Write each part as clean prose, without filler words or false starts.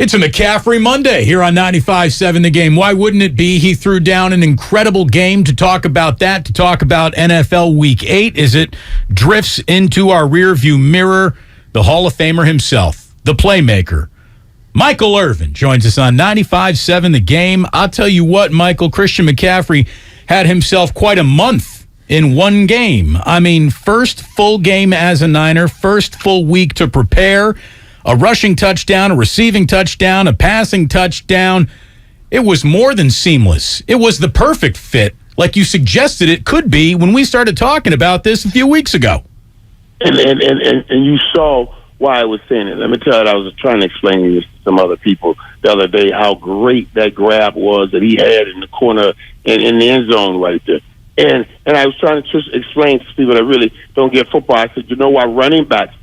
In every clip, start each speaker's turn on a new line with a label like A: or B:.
A: It's a McCaffrey Monday here on 95.7 The Game. Why wouldn't it be? He threw down an incredible game. To talk about that, to talk about NFL Week 8, as it drifts into our rearview mirror, the Hall of Famer himself, the Playmaker, Michael Irvin, joins us on 95.7 The Game. I'll tell you what, Michael, Christian McCaffrey had himself quite a month in one game. I mean, first full game as a Niner, first full week to prepare. A rushing touchdown, a receiving touchdown, a passing touchdown. It was more than seamless. It was the perfect fit, like you suggested it could be when we started talking about this a few weeks ago.
B: And you saw why I was saying it. Let me tell you, I was trying to explain this to some other people the other day, how great that grab was that he had in the corner in the end zone right there. And I was trying to just explain to people that really don't get football. I said, you know why running backs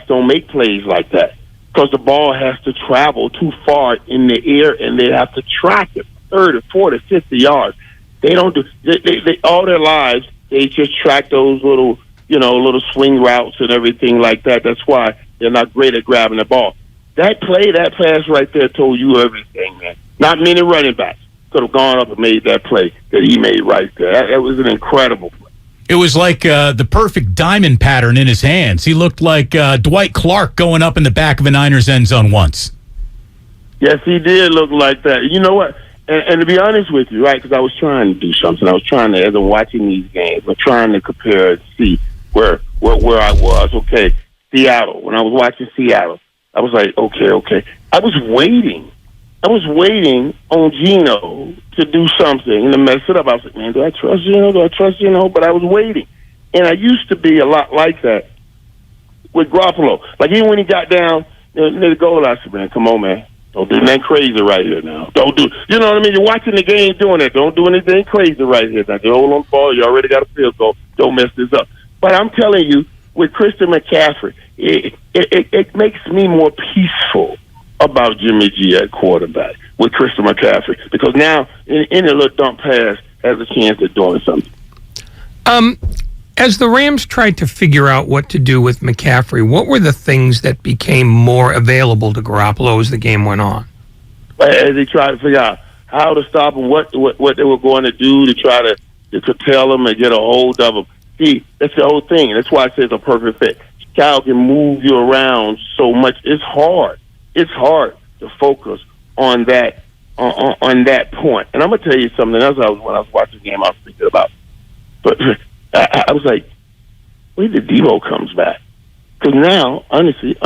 B: don't make plays like that? Because the ball has to travel too far in the air, and they have to track it 30, 40, 50 yards. They don't do. They all their lives they just track those little swing routes and everything like that. That's why they're not great at grabbing the ball. That pass right there told you everything, man. Not many running backs could have gone up and made that play that he made right there. That was an incredible play.
A: It was like the perfect diamond pattern in his hands. He looked like Dwight Clark going up in the back of a Niners end zone once.
B: Yes, he did look like that. You know what? And to be honest with you, right, because I was trying to do something. I was trying to, as I'm watching these games, I'm trying to compare and see where I was. Okay, Seattle. When I was watching Seattle, I was like, okay. I was waiting on Geno to do something and to mess it up. I was like, man, do I trust Geno? But I was waiting. And I used to be a lot like that with Garoppolo. Like, even when he got down near the goal, I said, man, come on, man. Don't do nothing crazy right here now. Don't do, you know what I mean? You're watching the game doing it. Don't do anything crazy right here. Now, you hold on the ball. You already got a field goal. Don't mess this up. But I'm telling you, with Christian McCaffrey, it makes me more peaceful about Jimmy G at quarterback with Christian McCaffrey, because now any little dump pass has a chance at doing something.
C: As the Rams tried to figure out what to do with McCaffrey, what were the things that became more available to Garoppolo as the game went on?
B: As they tried to figure out how to stop him, what they were going to do to try to curtail him and get a hold of him. See, that's the whole thing. That's why I say it's a perfect fit. Cal can move you around so much. It's hard. It's hard to focus on that point. And I'm gonna tell you something else. When I was watching the game, I was thinking about. But I was like, wait till Deebo comes back, because now, honestly,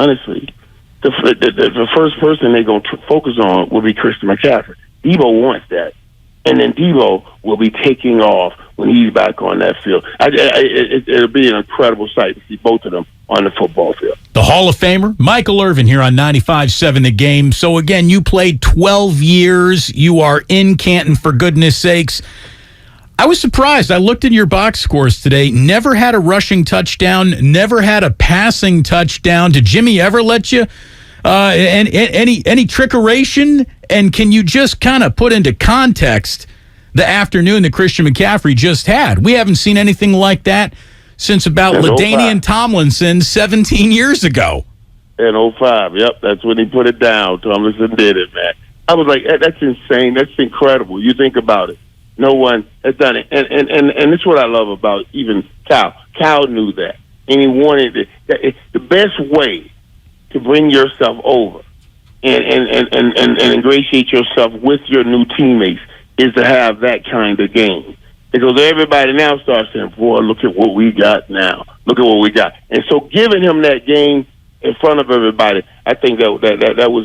B: the first person they're gonna focus on will be Christian McCaffrey. Deebo wants that, and then Deebo will be taking off when he's back on that field. It'll be an incredible sight to see both of them on the football field.
A: The Hall of Famer, Michael Irvin, here on 95.7 The Game. So, again, you played 12 years. You are in Canton, for goodness sakes. I was surprised. I looked at your box scores today. Never had a rushing touchdown. Never had a passing touchdown. Did Jimmy ever let you any trickeration? And can you just kind of put into context the afternoon that Christian McCaffrey just had? We haven't seen anything like that since about LaDainian Tomlinson 17 years ago.
B: In 05, yep, that's when he put it down. Tomlinson did it, man. I was like, that's insane. That's incredible. You think about it. No one has done it. And it's what I love about even Cal. Cal knew that. And he wanted it. It's the best way to bring yourself over and ingratiate yourself with your new teammates is to have that kind of game. Because everybody now starts saying, boy, look at what we got now. Look at what we got. And so giving him that game in front of everybody, I think that was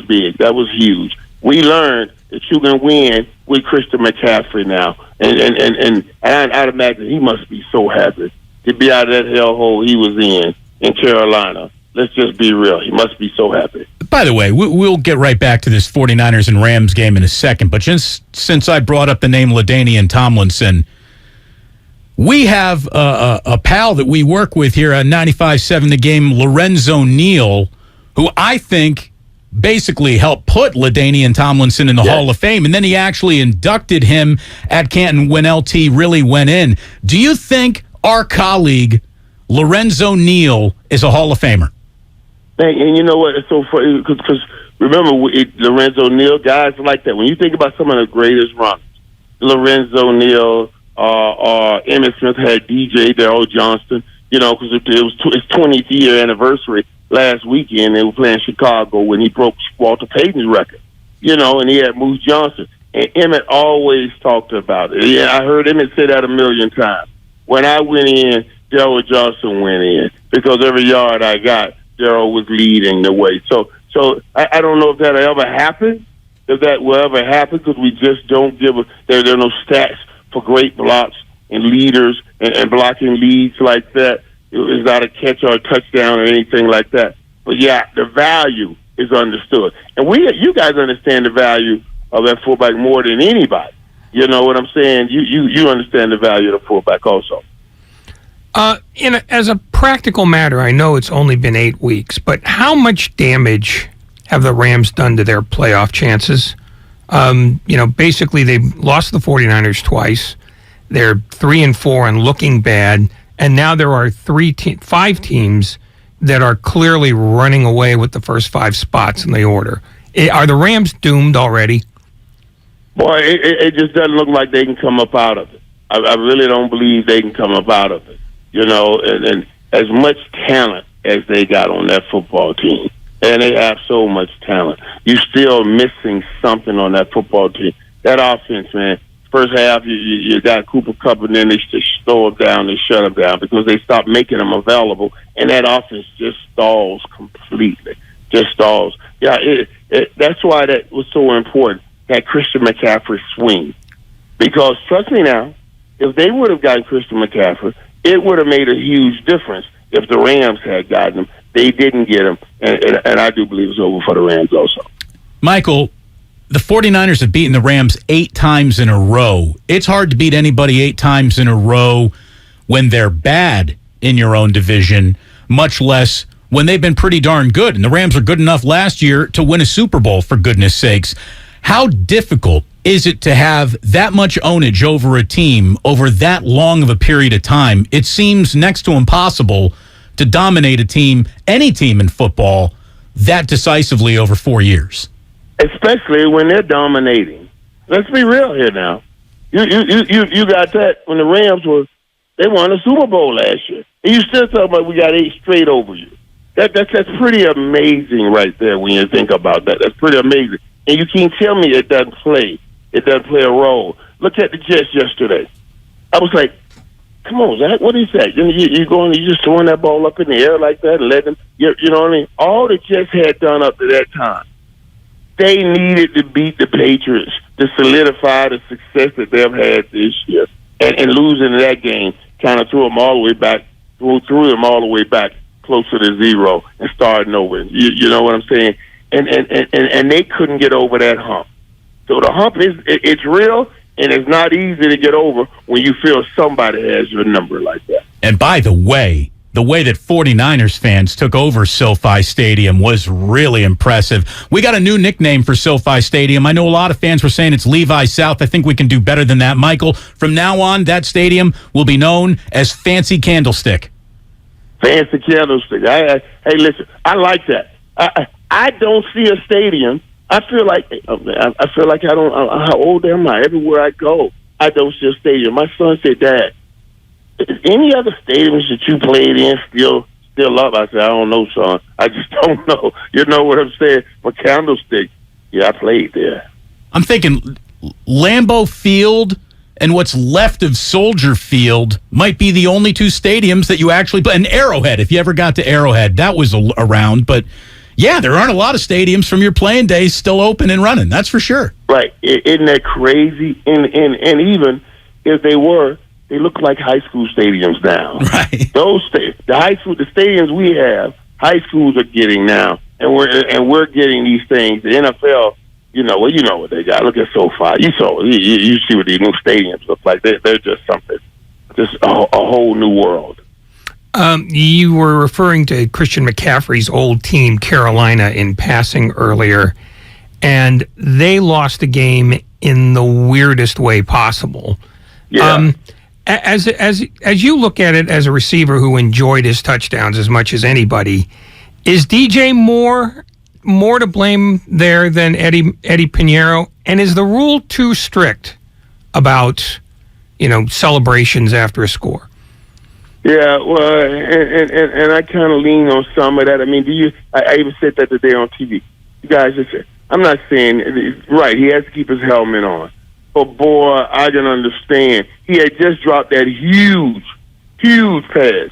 B: big. That was huge. We learned that you can win with Christian McCaffrey now. And I'd imagine he must be so happy to be out of that hellhole he was in Carolina. Let's just be real. He must be so happy.
A: By the way, we'll get right back to this 49ers and Rams game in a second, but just since I brought up the name LaDainian Tomlinson, we have a pal that we work with here at 95.7 The Game, Lorenzo Neal, who I think basically helped put LaDainian Tomlinson in the Hall of Fame, and then he actually inducted him at Canton when LT really went in. Do you think our colleague Lorenzo Neal is a Hall of Famer?
B: And you know what? It's so funny because Remember, Lorenzo Neal, guys like that. When you think about some of the greatest runners, Lorenzo Neal, Emmitt Smith had DJ Darrell Johnston, because it was his 20th year anniversary last weekend. They were playing Chicago when he broke Walter Payton's record, and he had Moose Johnson. And Emmitt always talked about it. Yeah, I heard Emmitt say that a million times. When I went in, Darrell Johnson went in because every yard I got, Darrell was leading the way. So I don't know if that'll ever happen, if that will ever happen, because we just don't there are no stats for great blocks and leaders and blocking leads like that. It's not a catch or a touchdown or anything like that. But yeah, the value is understood, and you guys understand the value of that fullback more than anybody. You know what I'm saying? You understand the value of the fullback also.
C: As a practical matter, I know it's only been 8 weeks, but how much damage have the Rams done to their playoff chances? Basically they lost the 49ers twice. They're 3-4 and looking bad, and now there are 5 teams that are clearly running away with the first 5 spots in the order. Are the Rams doomed already?
B: Boy, it just doesn't look like they can come up out of it. I really don't believe they can come up out of it. And as much talent as they got on that football team, and they have so much talent, you're still missing something on that football team. That offense, man, first half you got Cooper Kupp, and then they just slow them down, they shut them down because they stopped making them available, and that offense just stalls completely. Just stalls. Yeah, that's why that was so important, that Christian McCaffrey swing. Because, trust me now, if they would have gotten Christian McCaffrey, it would have made a huge difference if the Rams had gotten him. They didn't get him, and I do believe it's over for the Rams also.
A: Michael, the 49ers have beaten the Rams 8 times in a row. It's hard to beat anybody 8 times in a row when they're bad in your own division, much less when they've been pretty darn good. And the Rams were good enough last year to win a Super Bowl, for goodness sakes. How difficult is it to have that much ownage over a team over that long of a period of time? It seems next to impossible to dominate a team, any team in football, that decisively over 4 years.
B: Especially when they're dominating. Let's be real here now. You got that when the Rams they won a Super Bowl last year. And you still talking about we got 8 straight over you. That's pretty amazing right there when you think about that. That's pretty amazing. And you can't tell me it doesn't play. It doesn't play a role. Look at the Jets yesterday. I was like, come on, Zach, what is that? You just throwing that ball up in the air like that and letting them, you know what I mean? All the Jets had done up to that time, they needed to beat the Patriots to solidify the success that they've had this year. And losing that game kind of threw them all the way back, threw them all the way back closer to 0 and starting over. You know what I'm saying? And they couldn't get over that hump. So the hump it's real, and it's not easy to get over when you feel somebody has your number like that.
A: And by the way that 49ers fans took over SoFi Stadium was really impressive. We got a new nickname for SoFi Stadium. I know a lot of fans were saying it's Levi South. I think we can do better than that, Michael. From now on, that stadium will be known as Fancy Candlestick.
B: Fancy Candlestick. Hey, listen, I like that. I don't see a stadium. I feel like I don't. How old am I? Everywhere I go, I don't see a stadium. My son said, "Dad, is any other stadiums that you played in still up?" I said, "I don't know, son. I just don't know." You know what I'm saying? For Candlestick, yeah, I played there.
A: I'm thinking Lambeau Field and what's left of Soldier Field might be the only 2 stadiums that you actually play. And Arrowhead, if you ever got to Arrowhead, that was around, but. Yeah, there aren't a lot of stadiums from your playing days still open and running. That's for sure.
B: Right. Isn't that crazy? And even if they were, they look like high school stadiums now.
A: Right.
B: The stadiums we have, high schools are getting now, and we're getting these things. The NFL, you know what they got. Look at SoFi. You see what these new stadiums look like. They're just something, just a whole new world.
C: You were referring to Christian McCaffrey's old team, Carolina, in passing earlier, and they lost a game in the weirdest way possible.
B: Yeah.
C: As you look at it as a receiver who enjoyed his touchdowns as much as anybody, is DJ Moore more to blame there than Eddie Pinheiro? And is the rule too strict about, celebrations after a score?
B: Yeah, well, and I kind of lean on some of that. I mean, I even said that today on TV. You guys just said, I'm not saying, right, he has to keep his helmet on. But, boy, I can understand. He had just dropped that huge pass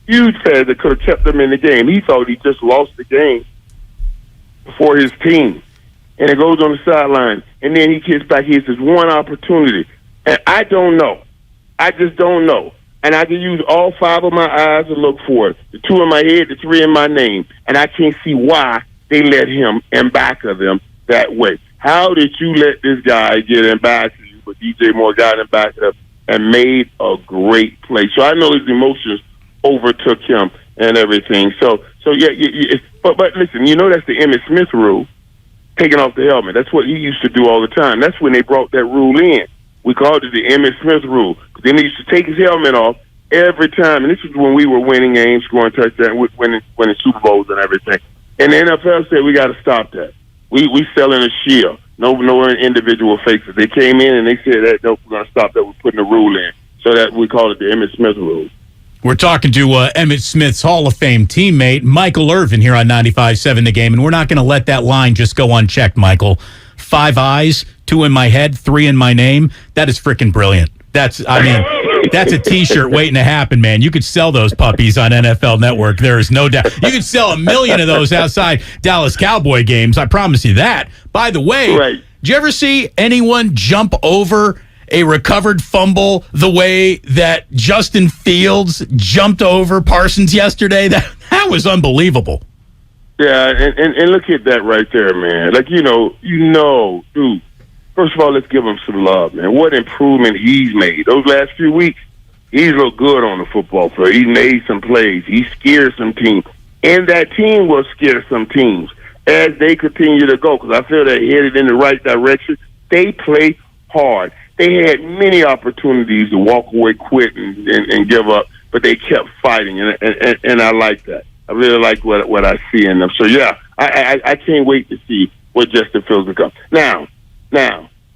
B: that could have kept them in the game. He thought he just lost the game for his team. And it goes on the sideline. And then he gets back. He has this one opportunity. And I don't know. I just don't know. And I can use all 5 of my eyes to look for it. The 2 in my head, the 3 in my name. And I can't see why they let him in back of them that way. How did you let this guy get in back of you, but DJ Moore got in back of him and made a great play? So I know his emotions overtook him and everything. So yeah. But listen, that's the Emmitt Smith rule, taking off the helmet. That's what he used to do all the time. That's when they brought that rule in. We called it the Emmitt Smith rule. Then he used to take his helmet off every time, and this was when we were winning games, scoring touchdowns, winning Super Bowls and everything. And the NFL said we got to stop that. We selling a shield, no individual faces. They came in and they said that nope, we're going to stop that. We're putting a rule in, so that we call it the Emmitt Smith rule.
A: We're talking to Emmitt Smith's Hall of Fame teammate, Michael Irvin, here on 95.7 The Game, and we're not going to let that line just go unchecked, Michael. 5 eyes, 2 in my head, 3 in my name. That is freaking brilliant. That's a T-shirt waiting to happen, man. You could sell those puppies on NFL Network. There is no doubt. You could sell 1 million of those outside Dallas Cowboy games. I promise you that. By the way,
B: right.
A: Did you ever see anyone jump over a recovered fumble the way that Justin Fields jumped over Parsons yesterday? That was unbelievable.
B: Yeah, and look at that right there, man. Like, dude. First of all, let's give him some love, man. What improvement he's made. Those last few weeks, he's looked good on the football field. He made some plays. He scared some teams. And that team will scare some teams as they continue to go, because I feel they're headed in the right direction. They play hard. They had many opportunities to walk away, quit, and give up, but they kept fighting, and I like that. I really like what I see in them. So, yeah, I can't wait to see what Justin Fields becomes. Now,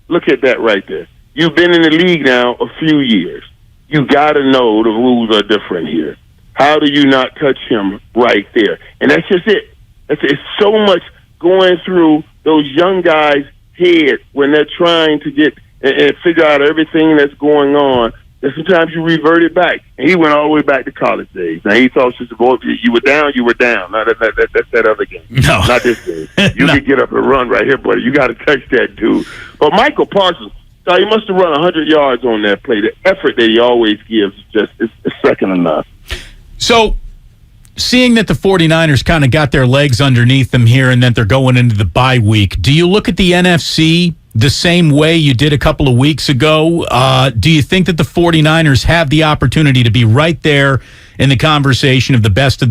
B: look at that right there. You've been in the league now a few years. You got to know the rules are different here. How do you not touch him right there? And that's just it. It's so much going through those young guys' head when they're trying to get and figure out everything that's going on. And sometimes you revert it back. And he went all the way back to college days. Now, he thought, you were down, you were down. No, that's that other game.
A: No.
B: Not this game. You can get up and run right here, buddy. You got to touch that dude. But Michael Parsons, he must have run 100 yards on that play. The effort that he always gives is second enough.
A: So, seeing that the 49ers kind of got their legs underneath them here and that they're going into the bye week, do you look at the NFC the same way you did a couple of weeks ago? Do you think that the 49ers have the opportunity to be right there in the conversation of the best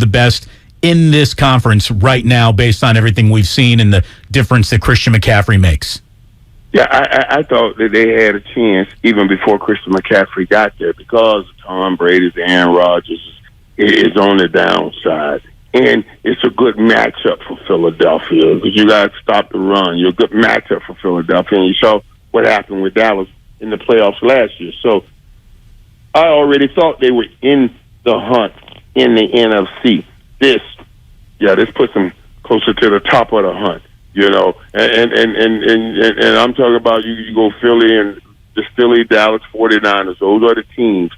A: in this conference right now based on everything we've seen and the difference that Christian McCaffrey makes?
B: Yeah, I thought that they had a chance even before Christian McCaffrey got there because Tom Brady's Aaron Rodgers is on the downside. And it's a good matchup for Philadelphia because you got to stop the run. You're a good matchup for Philadelphia. And you saw what happened with Dallas in the playoffs last year. So I already thought they were in the hunt in the NFC. This puts them closer to the top of the hunt, And I'm talking about you go Philly and the Philly, Dallas 49ers. Those are the teams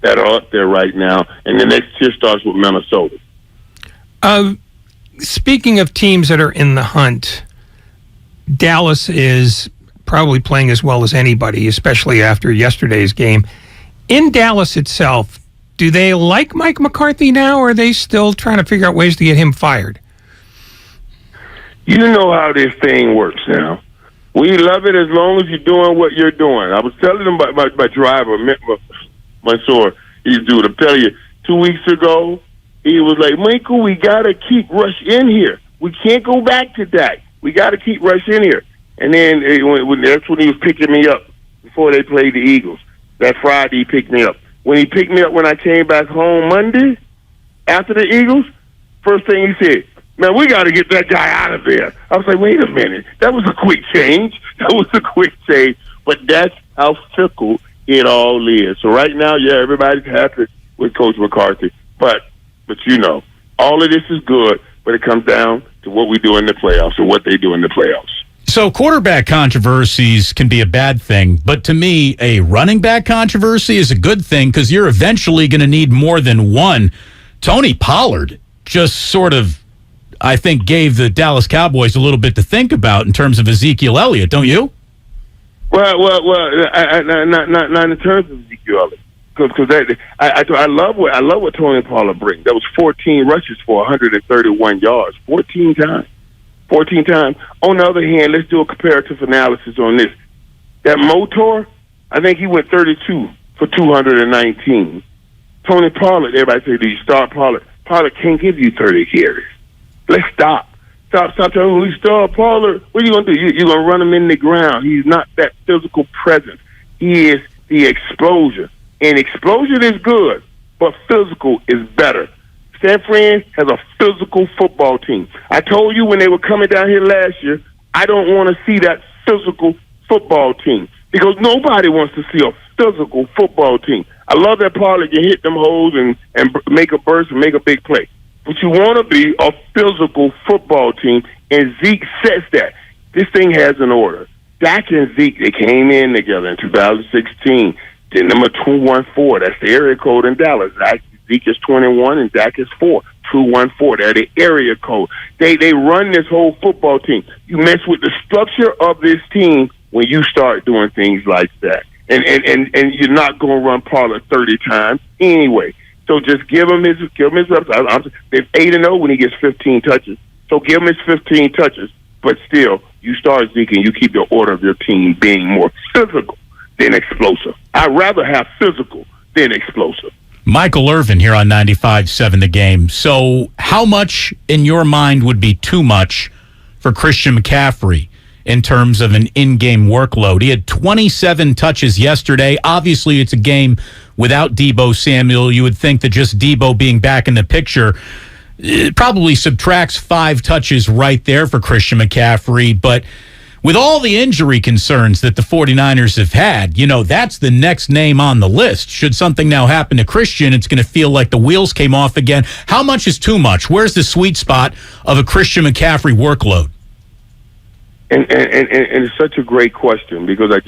B: that are up there right now. And the next tier starts with Minnesota.
C: Speaking of teams that are in the hunt, Dallas is probably playing as well as anybody, especially after yesterday's game. In Dallas itself, do they like Mike McCarthy now, or are they still trying to figure out ways to get him fired?
B: You know how this thing works now. We love it as long as you're doing what you're doing. I was telling them about my driver, Mansour. He's dude. I'm telling you, 2 weeks ago, he was like, Michael, we got to keep Rush in here. We can't go back to that. We got to keep Rush in here. And then that's when he was picking me up before they played the Eagles. That Friday he picked me up. When he picked me up when I came back home Monday after the Eagles, first thing he said, man, we got to get that guy out of there. I was like, wait a minute. That was a quick change. But that's how fickle it all is. So right now, yeah, everybody's happy with Coach McCarthy. But all of this is good, but it comes down to what we do in the playoffs or what they do in the playoffs.
A: So quarterback controversies can be a bad thing, but to me, a running back controversy is a good thing because you're eventually going to need more than one. Tony Pollard just sort of, I think, gave the Dallas Cowboys a little bit to think about in terms of Ezekiel Elliott, don't you?
B: Well, not in terms of Ezekiel Elliott, because I love what Tony Pollard brings. That was 14 rushes for 131 yards, 14 times. On the other hand, let's do a comparative analysis on this. That Motor, I think he went 32 for 219. Tony Pollard, everybody say, do you start Pollard? Pollard can't give you 30 carries. Let's stop. Stop telling me we start Pollard. What are you going to do? You're going to run him in the ground. He's not that physical presence. He is the explosion. And explosion is good, but physical is better. San Fran has a physical football team. I told you when they were coming down here last year, I don't want to see that physical football team because nobody wants to see a physical football team. I love that Pollard can hit them holes and make a burst and make a big play. But you want to be a physical football team, and Zeke sets that. This thing has an order. Dak and Zeke, they came in together in 2016. The number 214, that's the area code in Dallas. Zeke is 21 and Dak is 4. 214, they're the area code. They run this whole football team. You mess with the structure of this team when you start doing things like that. And you're not going to run Pollard 30 times anyway. So just give him his ups. They're 8-0 when he gets 15 touches. So give him his 15 touches. But still, you start Zeke and you keep the order of your team being more physical than explosive. I'd rather have physical than explosive.
A: Michael Irvin here on 95.7 The Game. So how much in your mind would be too much for Christian McCaffrey in terms of an in-game workload? He had 27 touches yesterday. Obviously, it's a game without Deebo Samuel. You would think that just Deebo being back in the picture probably subtracts 5 touches right there for Christian McCaffrey. But with all the injury concerns that the 49ers have had, that's the next name on the list. Should something now happen to Christian, it's going to feel like the wheels came off again. How much is too much? Where's the sweet spot of a Christian McCaffrey workload?
B: And it's such a great question because I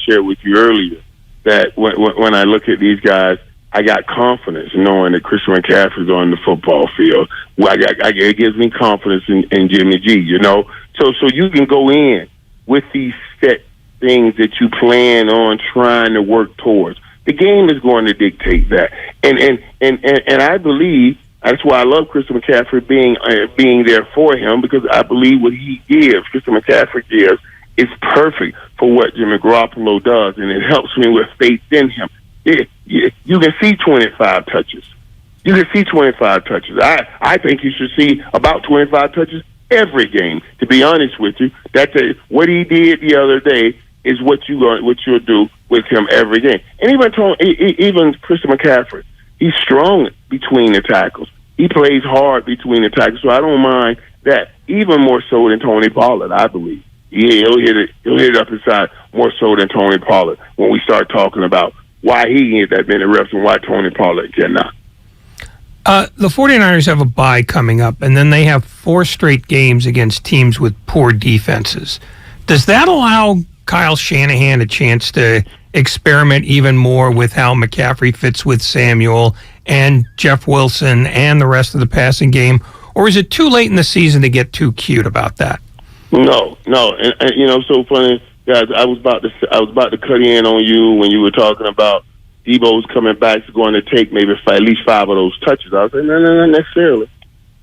B: shared with you earlier that when I look at these guys, I got confidence knowing that Christian McCaffrey's on the football field. Well, it gives me confidence in Jimmy G. So you can go in with these set things that you plan on trying to work towards. The game is going to dictate that, and I believe that's why I love Christian McCaffrey being there for him because I believe what he gives, Christian McCaffrey gives, is perfect for what Jimmy Garoppolo does, and it helps me with faith in him. You can see 25 touches. You can see 25 touches. I think you should see about 25 touches every game. To be honest with you, what he did the other day is what you'll do with him every game. And even Christian McCaffrey, he's strong between the tackles. He plays hard between the tackles, so I don't mind that. Even more so than Tony Pollard, I believe. He'll hit it up inside more so than Tony Pollard when we start talking about why he can get that many reps and why Tony Pollard cannot.
C: The 49ers have a bye coming up, and then they have 4 straight games against teams with poor defenses. Does that allow Kyle Shanahan a chance to experiment even more with how McCaffrey fits with Samuel and Jeff Wilson and the rest of the passing game? Or is it too late in the season to get too cute about that?
B: No. And so funny, guys, I was about to cut in on you when you were talking about Deebo's coming back is going to take maybe at least 5 of those touches. I was saying, no, not necessarily.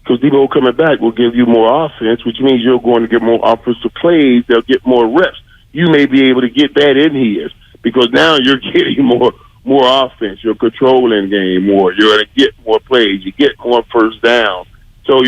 B: Because Deebo coming back will give you more offense, which means you're going to get more offensive plays. They'll get more reps. You may be able to get that in his because now you're getting more offense. You're controlling the game more. You're going to get more plays. You get more first down. So, I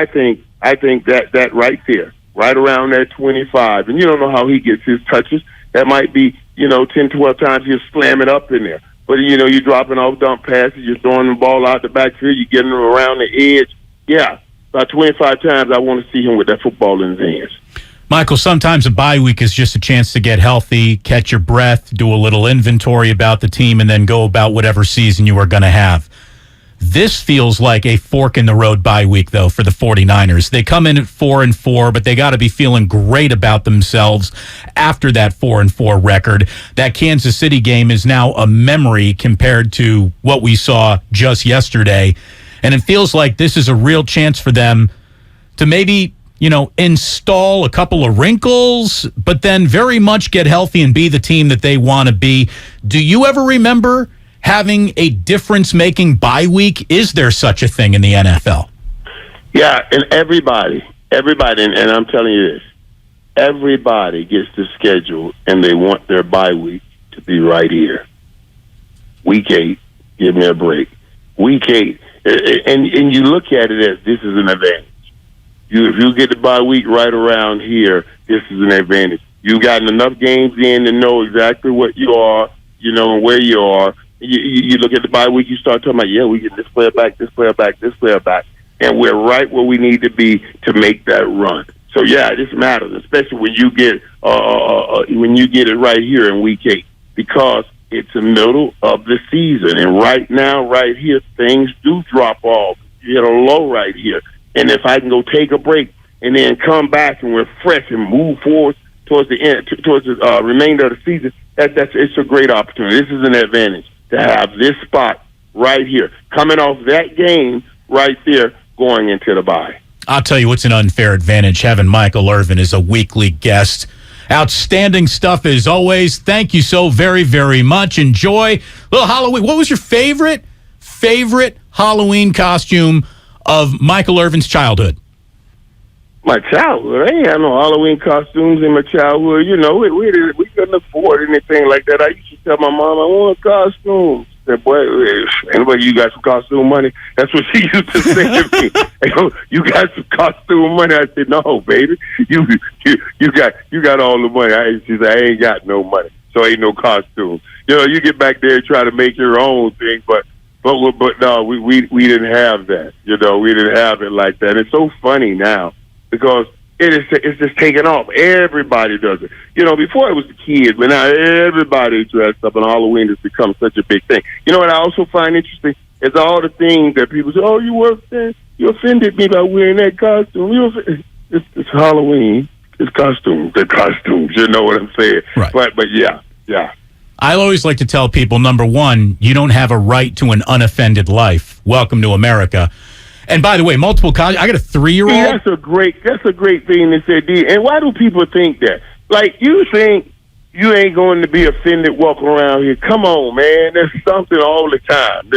B: think that right there, right around that 25, and you don't know how he gets his touches. That might be, 10, 12 times he'll slam it up in there. but you're dropping off dump passes, you're throwing the ball out the backfield, you're getting them around the edge. Yeah, about 25 times I want to see him with that football in his hands.
A: Michael, sometimes a bye week is just a chance to get healthy, catch your breath, do a little inventory about the team, and then go about whatever season you are going to have. This feels like a fork-in-the-road bye week, though, for the 49ers. They come in at 4-4, but they got to be feeling great about themselves after that 4-4 record. That Kansas City game is now a memory compared to what we saw just yesterday, and it feels like this is a real chance for them to maybe install a couple of wrinkles, but then very much get healthy and be the team that they want to be. Do you ever remember having a difference-making bye week? Is there such a thing in the NFL?
B: Yeah, and everybody, and I'm telling you this, everybody gets the schedule, and they want their bye week to be right here. Week 8, give me a break. Week 8, and you look at it as this is an advantage. If you get the bye week right around here, this is an advantage. You've gotten enough games in to know exactly what you are, and where you are. You look at the bye week, you start talking about, we get this player back, this player back, this player back, and we're right where we need to be to make that run. So this matters, especially when you get it right here in week 8, because it's the middle of the season, and right now, right here, things do drop off. You hit a low right here. And if I can go take a break and then come back and we're fresh and move forward towards the end, towards the remainder of the season, it's a great opportunity. This is an advantage to have this spot right here, coming off that game right there, going into the bye.
A: I'll tell you what's an unfair advantage, having Michael Irvin as a weekly guest. Outstanding stuff as always. Thank you so very, very much. Enjoy little Halloween. What was your favorite Halloween costume of Michael Irvin's childhood?
B: My childhood? I ain't had no Halloween costumes in my childhood. We couldn't afford anything like that. I used to tell my mom, I want a costume. She said, boy, anybody, you got some costume money? That's what she used to say to me. You got some costume money? I said, no, baby. You got all the money. She said, I ain't got no money, so ain't no costume. You get back there and try to make your own thing, but no, we didn't have that. We didn't have it like that. It's so funny now because it's just taken off. Everybody does it. Before it was the kids, but now everybody dressed up, and Halloween has become such a big thing. What I also find interesting is all the things that people say, oh, you offended me by wearing that costume. It's Halloween. It's costumes. They're costumes. You know what I'm saying?
A: Right.
B: But yeah.
A: I always like to tell people, number one, you don't have a right to an unoffended life. Welcome to America. And by the way, multiple I got a 3-year-old.
B: See, that's a great thing to say, D. And why do people think that? Like, you think you ain't going to be offended walking around here. Come on, man. There's something all the time.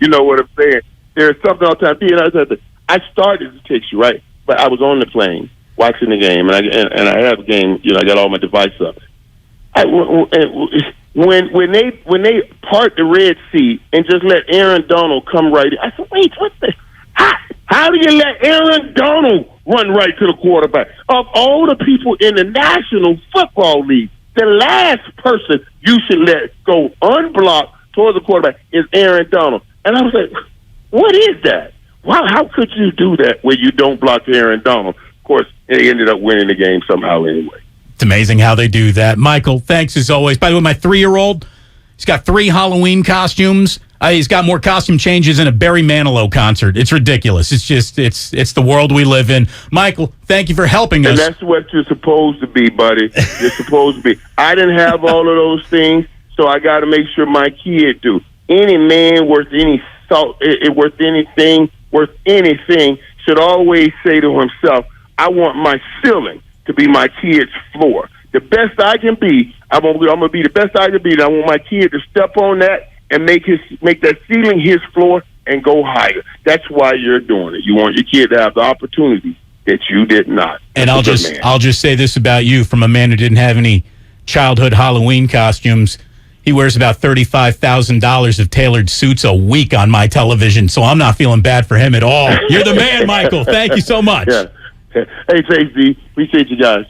B: You know what I'm saying? There's something all the time. I started to text you, right? But I was on the plane watching the game, and I have a game, I got all my devices up. When they part the Red Sea and just let Aaron Donald come right in, I said, wait, what the? How do you let Aaron Donald run right to the quarterback? Of all the people in the National Football League, the last person you should let go unblocked towards the quarterback is Aaron Donald. And I was like, what is that? Wow, how could you do that where you don't block Aaron Donald? Of course, they ended up winning the game somehow anyway.
A: It's amazing how they do that. Michael, thanks as always. By the way, my 3-year-old, he's got 3 Halloween costumes. He's got more costume changes than a Barry Manilow concert. It's ridiculous. It's just, it's the world we live in. Michael, thank you for helping us.
B: And that's what you're supposed to be, buddy. You're supposed to be. I didn't have all of those things, so I got to make sure my kid do. Any man worth any salt, worth anything, should always say to himself, I want my ceiling to be my kid's floor. The best I can be, I'm gonna be the best I can be. And I want my kid to step on that and make that ceiling his floor and go higher. That's why you're doing it. You want your kid to have the opportunity that you did not.
A: And I'll just say this about you, from a man who didn't have any childhood Halloween costumes. He wears about $35,000 of tailored suits a week on my television, so I'm not feeling bad for him at all. You're the man, Michael. Thank you so much.
B: Yeah. Hey, thanks, D. Appreciate you guys.